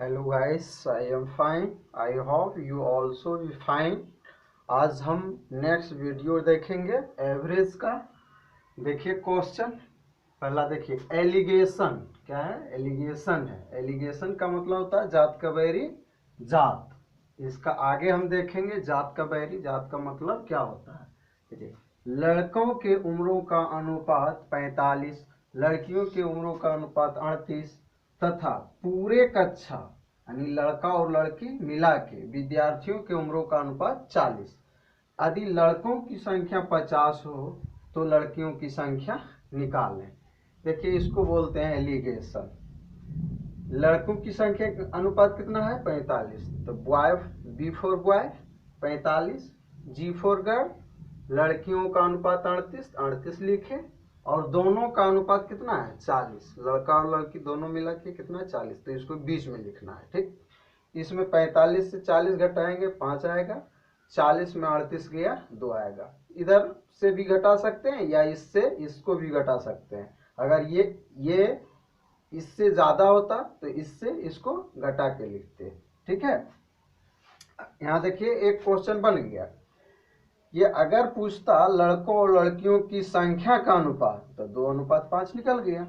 Hello guys, I am fine. I hope you also be fine. आज हम next video देखेंगे average का। देखिए क्वेश्चन पहला, देखिए एलिगेशन क्या है। एलिगेशन है। एलिगेशन का मतलब होता है जात का बैरी जात। इसका आगे हम देखेंगे जात का बैरी जात का मतलब क्या होता है। देखिए, लड़कों के उम्रों का अनुपात 45, लड़कियों के उम्रों का अनुपात 38 तथा पूरे कक्षा यानी लड़का और लड़की मिला के विद्यार्थियों के उम्रों का अनुपात 40। यदि लड़कों की संख्या 50 हो तो लड़कियों की संख्या निकालें। देखिए, इसको बोलते हैं एलिगेशन। लड़कों की संख्या अनुपात कितना है? 45। तो boy, B for boy 45, G for girl, लड़कियों का अनुपात 38 लिखे, और दोनों का अनुपात कितना है? 40। लड़का और लड़की दोनों मिला के कितना है? 40। तो इसको बीच में लिखना है। ठीक, इसमें 45 से 40 घटाएंगे 5 आएगा, 40 में 38 गया 2 आएगा। इधर से भी घटा सकते हैं या इससे इसको भी घटा सकते हैं। अगर ये इससे ज्यादा होता तो इससे इसको घटा के लिखते। ठीक है, यहाँ देखिए एक क्वेश्चन बन गया। ये अगर पूछता लड़कों और लड़कियों की संख्या का अनुपात तो 2:5 निकल गया।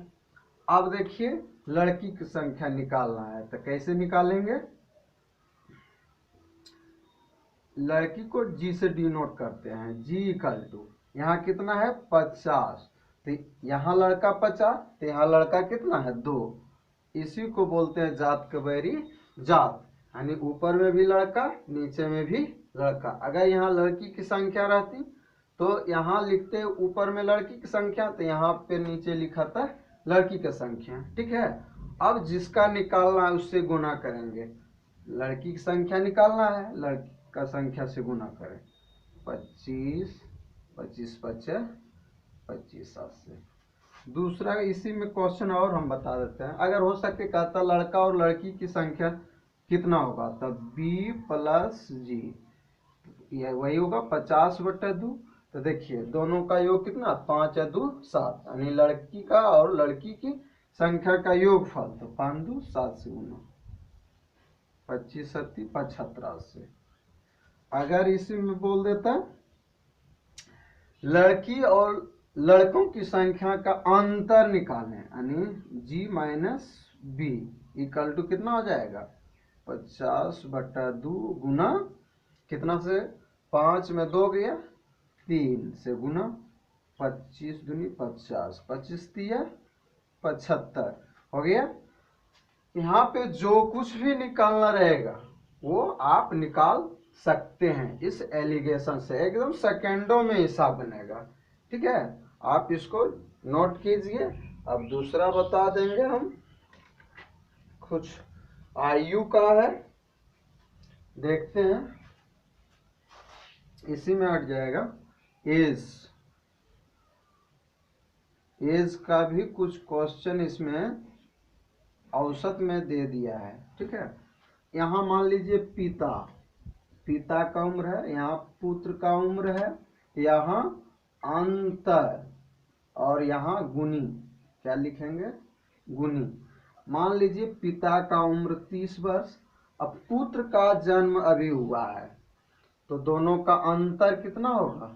अब देखिए लड़की की संख्या निकालना है तो कैसे निकालेंगे? लड़की को जी से डिनोट करते हैं। जी इक्वल टू, यहाँ कितना है? 50। तो यहाँ लड़का 50 तो यहाँ लड़का कितना है? 2। इसी को बोलते हैं जात का बैरी जात, यानी ऊपर में भी लड़का नीचे में भी लड़का। अगर यहाँ लड़की की संख्या रहती तो यहाँ लिखते ऊपर में लड़की की संख्या, तो यहाँ पे नीचे लिखा था लड़की की संख्या। ठीक है, अब जिसका निकालना है उससे गुना करेंगे। लड़की की संख्या निकालना है, लड़की का संख्या से गुना करें। 25, 25 25 25 7 से। दूसरा इसी में क्वेश्चन और हम बता देते हैं। अगर हो सके कहता लड़का और लड़की की संख्या कितना होगा, तब b प्लस जी, यह वही होगा 50/2। तो देखिए दोनों का योग कितना? 5 या 2 7, यानी लड़की का और लड़की की संख्या का योगफल। तो 5 2 7 से गुना, 25 7 75 से। अगर इसी में बोल देता लड़की और लड़कों की संख्या का अंतर निकालें, यानी जी माइनस बी इक्वल टू कितना हो जाएगा? 50/2 गुना कितना से? 5 में 2 गया 3 से गुना 25 दूनी 50, 25 तिया 75 हो गया। यहाँ पे जो कुछ भी निकालना रहेगा वो आप निकाल सकते हैं इस एलिगेशन से। एकदम सेकेंडों में हिसाब बनेगा। ठीक है, आप इसको नोट कीजिए। अब दूसरा बता देंगे हम, कुछ आयु का है, देखते हैं। इसी में हट जाएगा एज का भी कुछ क्वेश्चन इसमें औसत में दे दिया है। ठीक है, यहाँ मान लीजिए पिता का उम्र है, यहाँ पुत्र का उम्र है, यहाँ अंतर, और यहाँ गुनी। क्या लिखेंगे? गुनी। मान लीजिए पिता का उम्र 30 वर्ष, अब पुत्र का जन्म अभी हुआ है, तो दोनों का अंतर कितना होगा?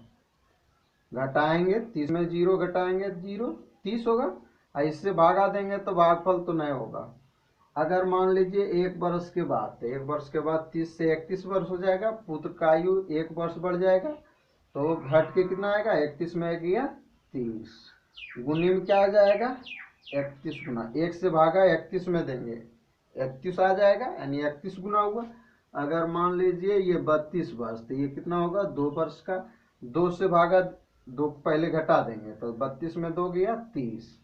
घटाएंगे, 30 में 0 घटाएंगे 0, 30 होगा, और इससे भागा देंगे तो भागफल तो नहीं होगा। अगर मान लीजिए 1 वर्ष के बाद, तो 1 वर्ष के बाद 30 से 31 वर्ष हो जाएगा, पुत्र का आयु 1 वर्ष बढ़ जाएगा, तो घट के कितना आएगा? 31 में गया 30। गुनी में क्या आ जाएगा? 31 गुना 1 से भागा 31 में देंगे 31 आ जाएगा, यानी 31 गुना हुआ। अगर मान लीजिए ये 32 वर्ष, तो ये कितना होगा? 2 वर्ष का, 2 से भागा 2 पहले घटा देंगे तो 32 में 2 गया 30।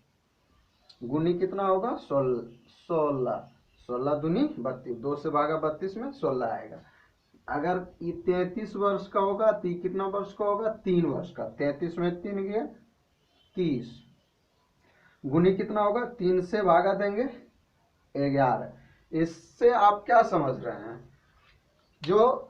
गुनी कितना होगा? 16 16 दूनी 32, 2 से भागा 32 में 16 आएगा। अगर ये 33 वर्ष का होगा तो कितना वर्ष का होगा? 3 वर्ष का, 33 में 3 गया 30। गुनी कितना होगा? 3 से भागा देंगे 11। इससे आप क्या समझ रहे हैं? जो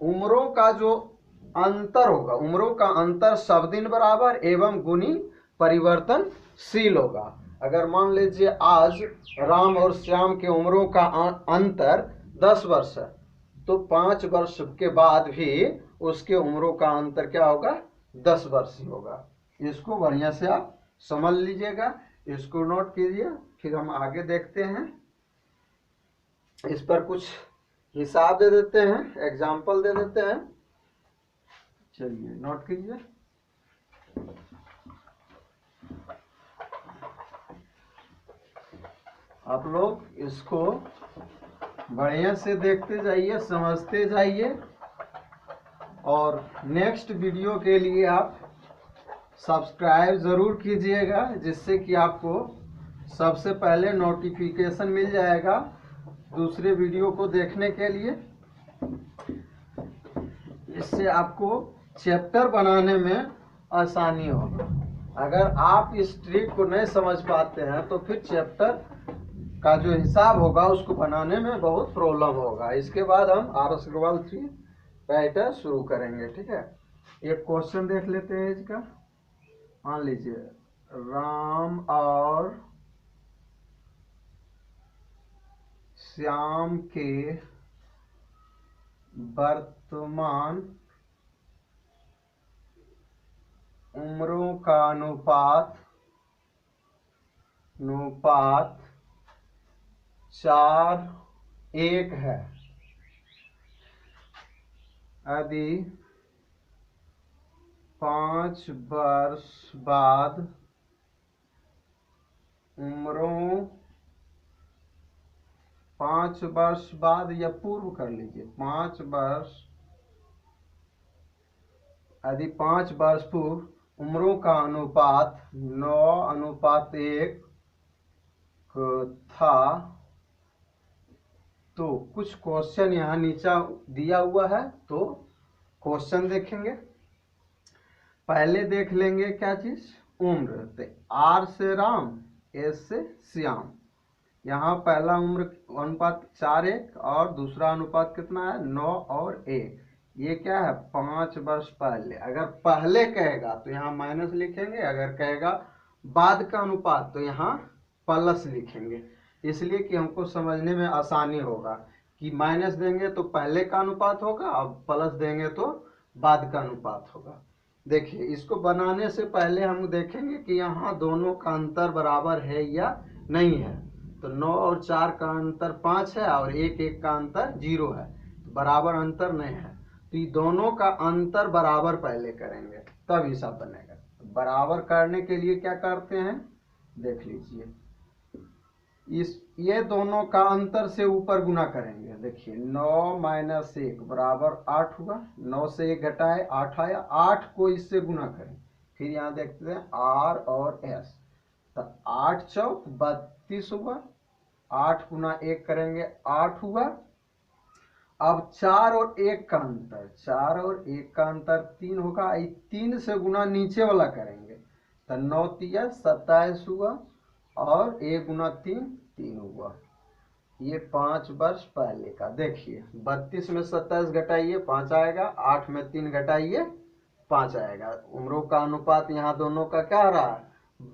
उम्रों का जो अंतर होगा, उम्रों का अंतर सब दिन बराबर एवं गुनी परिवर्तनशील होगा। अगर मान लीजिए आज राम और श्याम की उम्रों का अंतर 10 वर्ष है, तो 5 वर्ष के बाद भी उसके उम्रों का अंतर क्या होगा, 10 वर्ष ही होगा। इसको बढ़िया से आप समझ लीजिएगा, इसको नोट कीजिए, फिर हम आगे देखते हैं। इस पर कुछ हिसाब दे देते हैं, एग्जाम्पल दे देते हैं। चलिए नोट कीजिए। आप लोग इसको बढ़िया से देखते जाइए, समझते जाइए, और नेक्स्ट वीडियो के लिए आप सब्सक्राइब ज़रूर कीजिएगा, जिससे कि आपको सबसे पहले नोटिफिकेशन मिल जाएगा दूसरे वीडियो को देखने के लिए। इससे आपको चैप्टर बनाने में आसानी होगा। अगर आप इस ट्रिक को नहीं समझ पाते हैं तो फिर चैप्टर का जो हिसाब होगा उसको बनाने में बहुत प्रॉब्लम होगा। इसके बाद हम RS अग्रवाल 3 राइटर शुरू करेंगे। ठीक है, एक क्वेश्चन देख लेते हैं इसका। मान लीजिए राम और श्याम के वर्तमान उम्रों का अनुपात 4:1 है। यदि 5 वर्ष बाद उम्रों 5 वर्ष बाद या पूर्व कर लीजिए, 5 वर्ष, यदि 5 वर्ष पूर्व उम्रों का अनुपात 9:1 था, तो कुछ क्वेश्चन यहाँ नीचे दिया हुआ है, तो क्वेश्चन देखेंगे। पहले देख लेंगे क्या चीज, उम्र। तो R से राम, S से श्याम। यहाँ पहला उम्र अनुपात 4:1 और दूसरा अनुपात कितना है, 9 और 1। ये क्या है, 5 वर्ष पहले। अगर पहले कहेगा तो यहाँ माइनस लिखेंगे, अगर कहेगा बाद का अनुपात तो यहाँ प्लस लिखेंगे, इसलिए कि हमको समझने में आसानी होगा कि माइनस देंगे तो पहले का अनुपात होगा और प्लस देंगे तो बाद का अनुपात होगा। देखिए, इसको बनाने से पहले हम देखेंगे कि यहाँ दोनों का अंतर बराबर है या नहीं है। तो 9 और 4 का अंतर 5 है और 1 का अंतर 0 है, तो बराबर अंतर नहीं है। तो ये दोनों का अंतर बराबर पहले करेंगे तब हिसाब बनेगा। तो बराबर करने के लिए क्या करते हैं, देख लीजिए, ये दोनों का अंतर से ऊपर गुना करेंगे। देखिए 9 - 1 बराबर 8 हुआ, 9 से 1 घटाए 8 आया, 8 को इससे गुना करें। फिर यहाँ देखते हैं R और S, तो 8 चौक 32 हुआ, 8 गुना 1 करेंगे 8 हुआ। अब 4 और 1 का अंतर, 4 और 1 का अंतर 3 होगा, 3 से गुना नीचे वाला करेंगे, तो 9 × 3 = 27 हुआ, और 1 गुना 3 3 हुआ। ये 5 वर्ष पहले का। देखिए 32 में 27 घटाइए 5 आएगा, 8 में 3 घटाइए 5 आएगा। उम्रों का अनुपात यहाँ दोनों का क्या हो रहा है,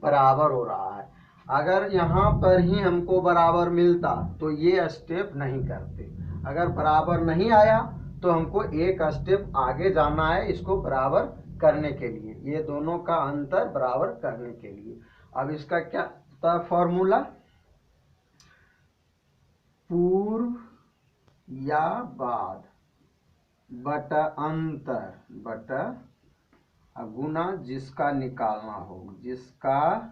बराबर हो रहा है। अगर यहाँ पर ही हमको बराबर मिलता तो ये स्टेप नहीं करते। अगर बराबर नहीं आया तो हमको एक स्टेप आगे जाना है इसको बराबर करने के लिए, ये दोनों का अंतर बराबर करने के लिए। अब इसका क्या था फॉर्मूला, पूर्व या बाद बटा अंतर बटा गुना जिसका निकालना हो, जिसका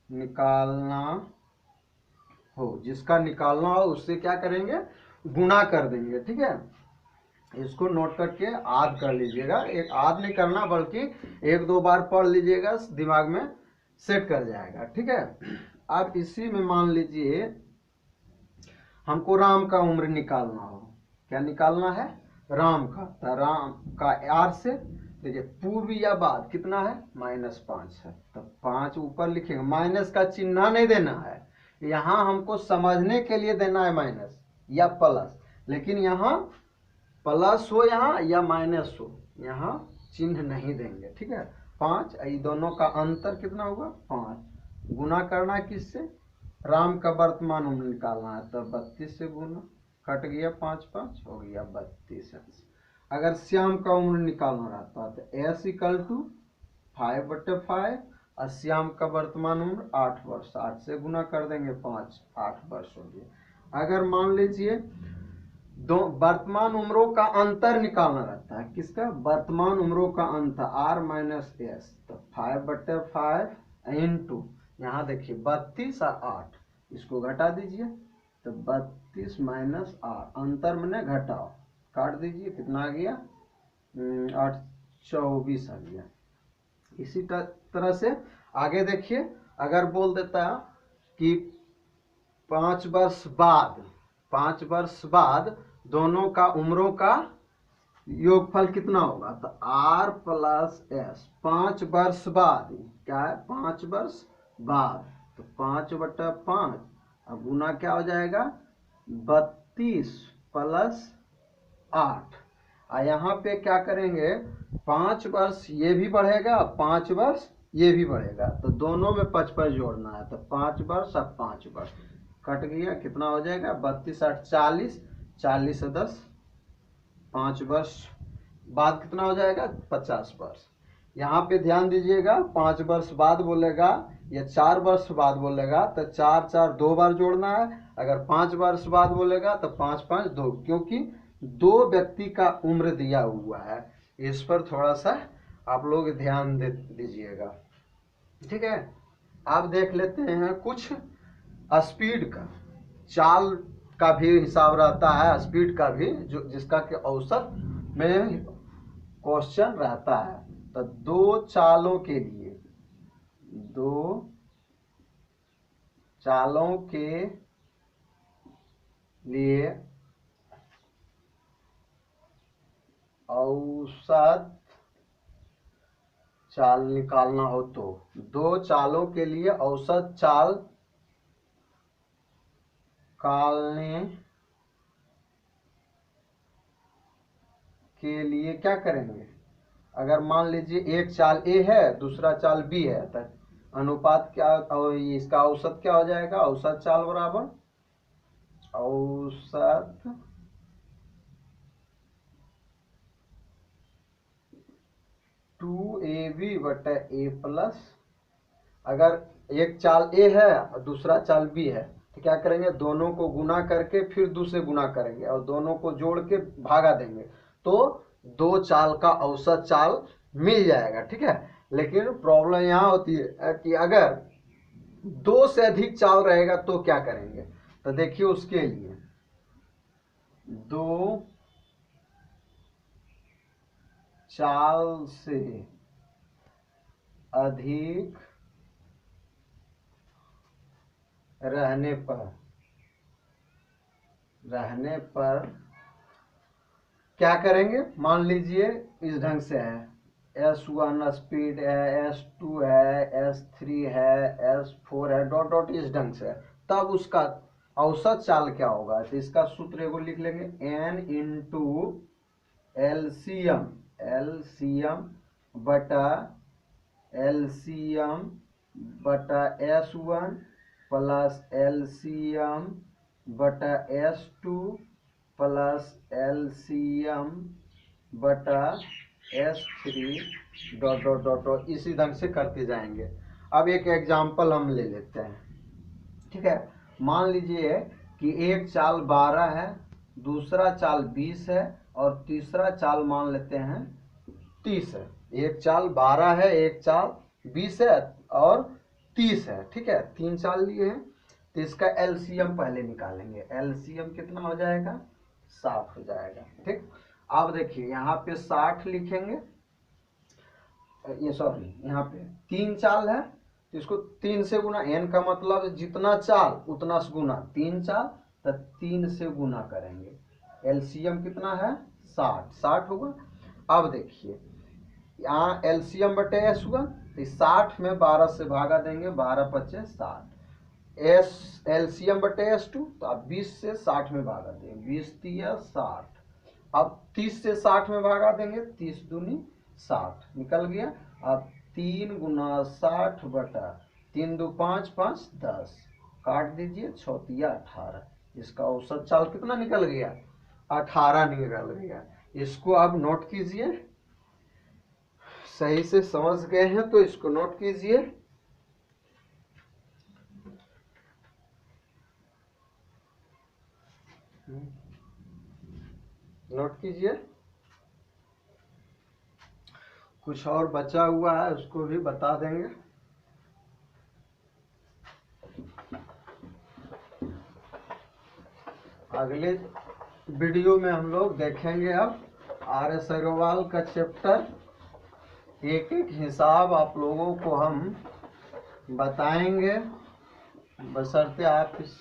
निकालना हो उससे क्या करेंगे, गुणा कर देंगे। ठीक है, इसको नोट करके याद कर लीजिएगा। एक याद नहीं करना बल्कि 1-2 बार पढ़ लीजिएगा, दिमाग में सेट कर जाएगा। ठीक है, अब इसी में मान लीजिए हमको राम का उम्र निकालना हो। क्या निकालना है, राम का। तो राम का R से देखिए पूर्व या बाद कितना है, -5 है, तो 5 ऊपर लिखेंगे। माइनस का चिन्ह नहीं देना है, यहाँ हमको समझने के लिए देना है माइनस या प्लस, लेकिन यहाँ प्लस हो यहाँ या माइनस हो, यहाँ चिन्ह नहीं देंगे। ठीक है, 5, ये दोनों का अंतर कितना होगा 5। गुना करना है किससे, राम का वर्तमान उम्र निकालना है, तो 32 से गुना, कट गया 5 5 हो गया 32 अंश। अगर श्याम का उम्र निकालना रहता है तो एस इक्वल टू 5/5 और श्याम का वर्तमान उम्र 8 वर्ष, 8 से गुना कर देंगे 5, 8 वर्ष हो गया। अगर मान लीजिए दो वर्तमान उम्रों का अंतर निकालना रहता है, किसका, वर्तमान उम्रों का अंतर r माइनस एस, तो 5/5 इंटू, यहाँ देखिए 32 और 8, इसको घटा दीजिए, तो 32 माइनस आर, अंतर मैंने घटाओ, काट दीजिए, कितना आ गया 8 24 आ गया। इसी तरह से आगे देखिए, अगर बोल देता कि 5 वर्ष बाद दोनों का उम्रों का योगफल कितना होगा, तो r प्लस एस, 5 वर्ष बाद, क्या है 5 वर्ष बाद, तो 5/5, अब गुना क्या हो जाएगा 32 प्लस 8, और यहाँ पे क्या करेंगे 5 वर्ष ये भी बढ़ेगा, 5 वर्ष ये भी बढ़ेगा, तो दोनों में 5 जोड़ना है, तो 5 वर्ष और 5 वर्ष कट गया, कितना हो जाएगा 32 8 40, 40 से 10, 5 वर्ष बाद कितना हो जाएगा 50 वर्ष। यहाँ पे ध्यान दीजिएगा, 5 वर्ष बाद बोलेगा या 4 वर्ष बाद बोलेगा तो 4 4 2 बार जोड़ना है, अगर 5 वर्ष बाद बोलेगा तो 5 5 2, क्योंकि 2 व्यक्ति का उम्र दिया हुआ है, इस पर थोड़ा सा आप लोग ध्यान दीजिएगा, ठीक है। आप देख लेते हैं कुछ स्पीड का, चाल का भी हिसाब रहता है, स्पीड का भी, जो जिसका कि औसत में क्वेश्चन रहता है। तो 2 चालों के लिए औसत चाल निकालना हो तो 2 चालों के लिए औसत चाल निकालने के लिए क्या करेंगे, अगर मान लीजिए एक चाल ए है दूसरा चाल बी है, तो अनुपात क्या, और इसका औसत क्या हो जाएगा, औसत चाल बराबर औसत टू ए बी बटा ए प्लस, अगर एक चाल ए है और दूसरा चाल बी है तो क्या करेंगे, दोनों को गुना करके फिर दूसरे गुना करेंगे और दोनों को जोड़ के भागा देंगे, तो 2 चाल का औसत चाल मिल जाएगा, ठीक है। लेकिन प्रॉब्लम यहाँ होती है कि अगर 2 से अधिक चाल रहेगा तो क्या करेंगे, तो देखिए उसके लिए 2 चाल से अधिक रहने पर क्या करेंगे, मान लीजिए इस ढंग से है, S1 स्पीड है, S2 है, S3 है, S4 है, डॉट डॉट इस ढंग से है, तब उसका औसत चाल क्या होगा, तो इसका सूत्र एगो लिख लेंगे, n इंटू एलसीएम बटा S1 प्लस एलसीएम बटा S2 प्लस एलसीएम बटा S3 dot dot dot dot, इसी ढंग से करते जाएंगे। अब एक एग्जांपल हम ले लेते हैं, ठीक है। मान लीजिए कि एक चाल 12 है, दूसरा चाल 20 है और तीसरा चाल मान लेते हैं 30 है। एक चाल 12 है, एक चाल 20 है और 30 है, ठीक है, 3 चाल लिए हैं, तो इसका एलसीएम पहले निकालेंगे, एलसीएम कितना हो जाएगा 60 हो जाएगा, ठीक। अब देखिए यहाँ पे 60 लिखेंगे, ये सॉरी यहाँ पे 3 चाल है, इसको 3 से गुना, n का मतलब जितना चाल उतना से गुना, 3 चाल तो 3 से गुना करेंगे, एलसीएम कितना है 60 होगा। अब देखिए यहाँ एलसीएम बटे एस हुआ, तो 60 में 12 से भागा देंगे, 12 पच्चे 60, एस एलसीएम बटे S2, तो आप 20 से 60 में भागा देंगे, 20 तिया 60, अब 30 से 60 में भागा देंगे, 30 दूनी 60 निकल गया। अब 3 गुना 60 बटा 3 दो 5 5 10, काट दीजिए 6 तिया 18। इसका औसत चाल कितना निकल गया? 18 निकल गया। इसको आप नोट कीजिए, सही से समझ गए हैं तो इसको नोट कीजिए। नोट कीजिए। कुछ और बचा हुआ है उसको भी बता देंगे। अगले वीडियो में हम लोग देखेंगे अब RS अग्रवाल का चैप्टर, एक एक हिसाब आप लोगों को हम बताएंगे, बशर्ते आप इस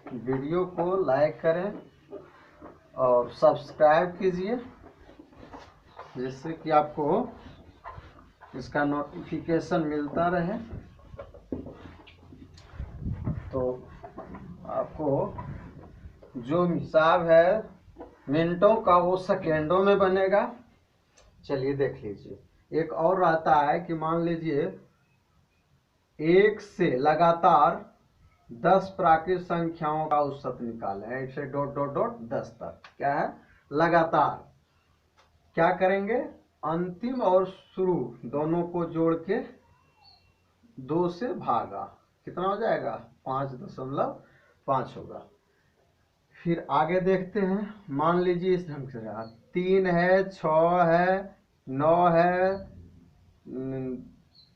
वीडियो को लाइक करें और सब्सक्राइब कीजिए, जिससे कि आपको इसका नोटिफिकेशन मिलता रहे। तो आपको जो हिसाब है मिनटों का वो सेकेंडों में बनेगा। चलिए देख लीजिए। एक और आता है कि मान लीजिए 1 से लगातार 10 प्राकृत संख्याओं का औसत निकालें, 1 से ... 10 तक। क्या है? लगातार। क्या करेंगे? अंतिम और शुरू दोनों को जोड़ के 2 से भागा, कितना हो जाएगा? 5.5 होगा। फिर आगे देखते हैं। मान लीजिए इस ढंग से 3 है, 6 है, 9 है,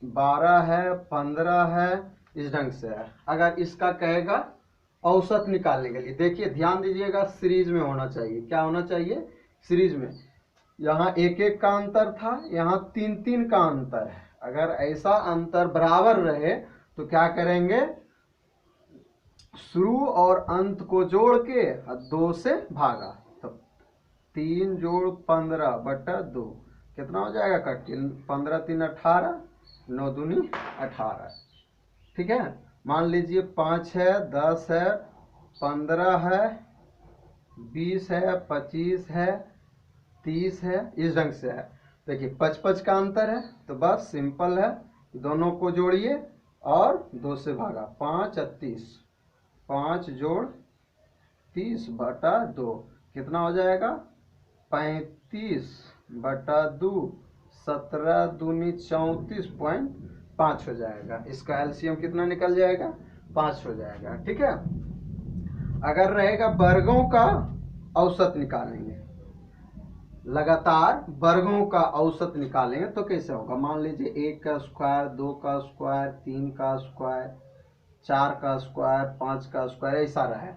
12 है, 15 है, इस ढंग से है। अगर इसका कहेगा औसत निकालने के लिए, देखिए ध्यान दीजिएगा, सीरीज में होना चाहिए। क्या होना चाहिए? सीरीज में। यहाँ 1 1 का अंतर था, यहाँ 3 3 का अंतर है। अगर ऐसा अंतर बराबर रहे तो क्या करेंगे? शुरू और अंत को जोड़ के 2 से भागा, तो 3 जोड़ 15 बटा 2 कितना हो जाएगा? 15 3 18, 9 दूनी 18। ठीक है। मान लीजिए 5 है, 10 है, 15 है, 20 है, 25 है, 30 है, इस ढंग से है। देखिए 5 का अंतर है, तो बस सिंपल है, दोनों को जोड़िए और 2 से भागा। 5 30, 5 जोड़ 30 बटा 2 कितना हो जाएगा? 35 बटा 2, 17 दूनी 34.5 हो जाएगा। इसका एलसीएम कितना निकल जाएगा? 5 हो जाएगा। ठीक है। अगर रहेगा वर्गों का औसत निकालेंगे, लगातार वर्गों का औसत निकालेंगे तो कैसे होगा? मान लीजिए 1 का स्क्वायर, 2 का स्क्वायर, 3 का स्क्वायर, 4 का स्क्वायर, 5 का स्क्वायर, ऐसा रहा।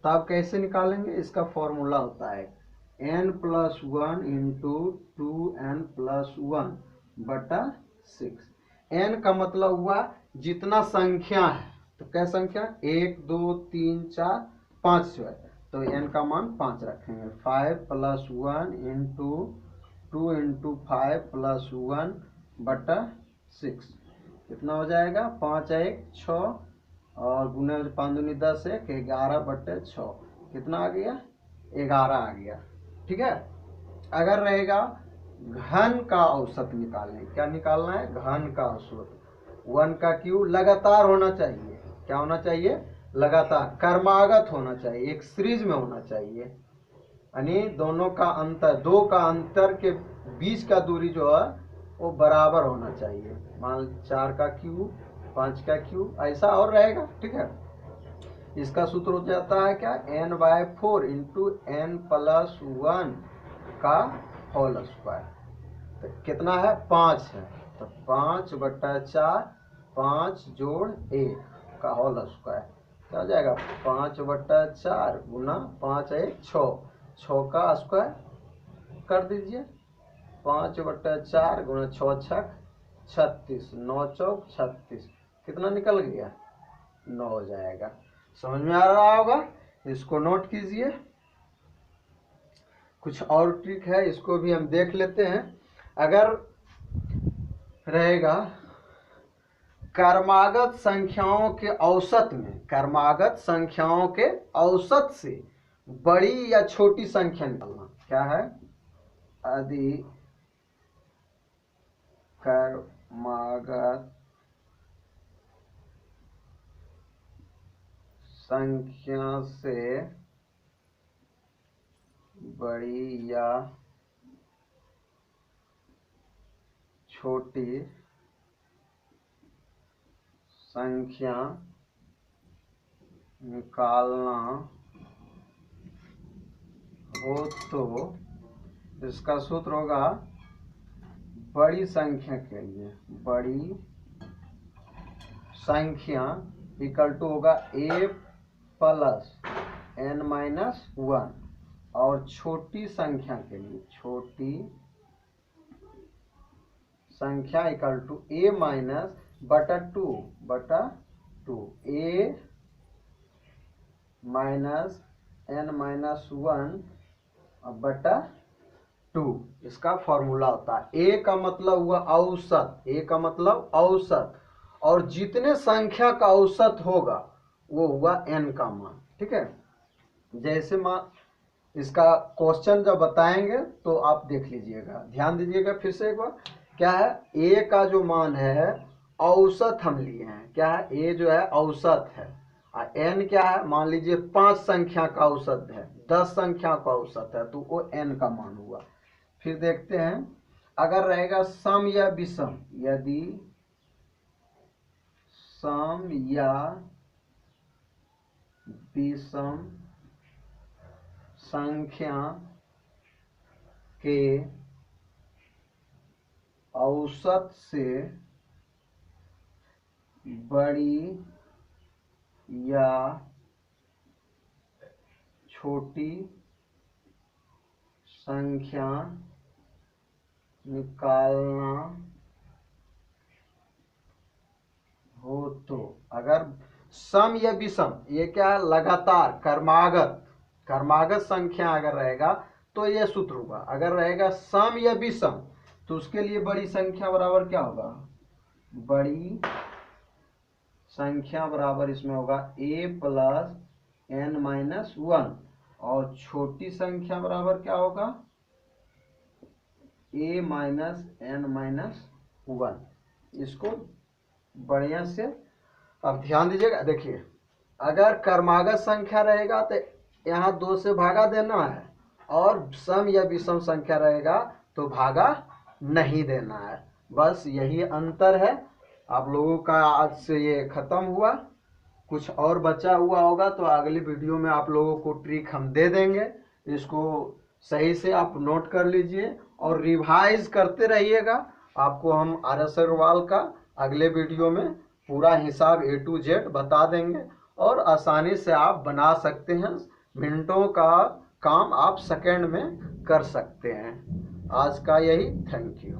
तब कैसे निकालेंगे? इसका फॉर्मूला होता है n+1 इंटू 2n+1 बटा 6। n का मतलब हुआ जितना संख्या है, तो क्या संख्या? 1 2 3 4 5 है, तो n का मान 5 रखेंगे। 5+1 इंटू 2 इंटू 5+1 बटा 6 कितना हो जाएगा? 5 1 6 और गुना 5 दूनी 10 1 11 बटे 6 कितना आ गया? 11 आ गया। ठीक है। अगर रहेगा घन का औसत निकालने, क्या निकालना है? घन का औसत। 1 का क्यूब लगातार होना चाहिए। क्या होना चाहिए? लगातार, क्रमागत होना चाहिए, एक सीरीज में होना चाहिए, यानी दोनों का अंतर, 2 का अंतर के बीच का दूरी जो है वो बराबर होना चाहिए। मान 4 का क्यूब, 5 का क्यूब, ऐसा और रहेगा। ठीक है। इसका सूत्र हो जाता है क्या? n/4 इंटू n+1 का होल स्क्वायर। तो कितना है? 5 है, तो 5 बटा 4, 5 जोड़ 1 का होल स्क्वायर क्या हो जाएगा? 5 बटा 4 गुना 5 1 6, 6 का स्क्वायर कर दीजिए। 5 बटा 4 गुना 6 छक 36, 9 चौक 36 कितना निकल गया? 9 हो जाएगा। समझ में आ रहा होगा? इसको नोट कीजिए। कुछ और ट्रिक है, इसको भी हम देख लेते हैं। अगर रहेगा क्रमागत संख्याओं के औसत में, क्रमागत संख्याओं के औसत से बड़ी या छोटी संख्या निकालना। क्या है? यदि संख्या से बड़ी या छोटी संख्या निकालना हो तो इसका सूत्र होगा बड़ी संख्या के लिए बड़ी संख्या इक्वल टू होगा a प्लस n-1 और छोटी संख्या के लिए छोटी संख्या इक्वल टू a माइनस बटा टू a माइनस n-1 बटा 2 इसका फॉर्मूला होता है। a का मतलब हुआ औसत, a का मतलब औसत, और जितने संख्या का औसत होगा वो हुआ n का मान। ठीक है, जैसे मान इसका क्वेश्चन जब बताएंगे तो आप देख लीजिएगा, ध्यान दीजिएगा फिर से एक बार। क्या है, a का जो मान है औसत हम लिए हैं, क्या है, a जो है औसत है, और n क्या है, मान लीजिए 5 संख्या का औसत है, 10 संख्या का औसत है, तो वो n का मान हुआ। फिर देखते हैं, अगर रहेगा सम या विषम, यदि सम या विषम संख्या के औसत से बड़ी या छोटी संख्या निकालना हो तो, अगर सम या विषम, ये क्या है, लगातार क्रमागत संख्या अगर रहेगा तो ये सूत्र होगा। अगर रहेगा सम या विषम तो उसके लिए बड़ी संख्या बराबर क्या होगा, बड़ी संख्या बराबर इसमें होगा a प्लस n-1 और छोटी संख्या बराबर क्या होगा, a माइनस n-1। इसको बढ़िया से अब ध्यान दीजिएगा। देखिए, अगर क्रमागत संख्या रहेगा तो यहाँ 2 से भागा देना है, और सम या विषम संख्या रहेगा तो भागा नहीं देना है। बस यही अंतर है। आप लोगों का आज से ये खत्म हुआ, कुछ और बचा हुआ होगा तो अगली वीडियो में आप लोगों को ट्रिक हम दे देंगे। इसको सही से आप नोट कर लीजिए और रिवाइज करते रहिएगा। आपको हम RS अग्रवाल का अगले वीडियो में पूरा हिसाब A to Z बता देंगे, और आसानी से आप बना सकते हैं। मिनटों का काम आप सेकंड में कर सकते हैं। आज का यही, थैंक यू।